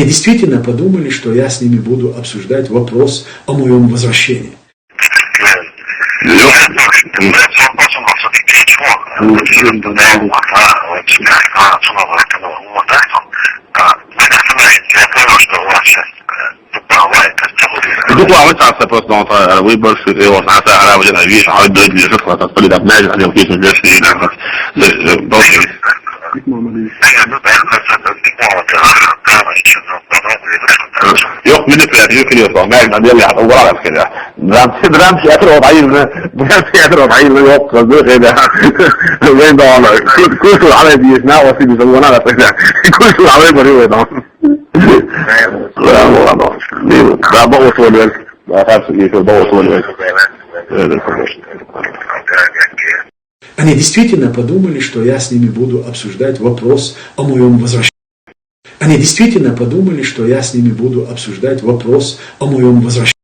Они действительно подумали, что я с ними буду обсуждать вопрос о моем возвращении. Докладывать просто выборы, его на военной вещи, а это для жертв, это солидарность, они в кейсе вешали, yok millet yükülüyorsa Magna diye uğraşır kere. Dram tiyatro ayırma yok kızı kere. Ben de ona kursul على ديسنا وسيب يسوونه على كده. kursul على بريء ده. لا والله. ده بوص ولا ما خافش يشوف بوص ولا. Они действительно подумали, что я с ними буду обсуждать вопрос о моем возвращении. Они действительно подумали, что я с ними буду обсуждать вопрос о моем возвращении.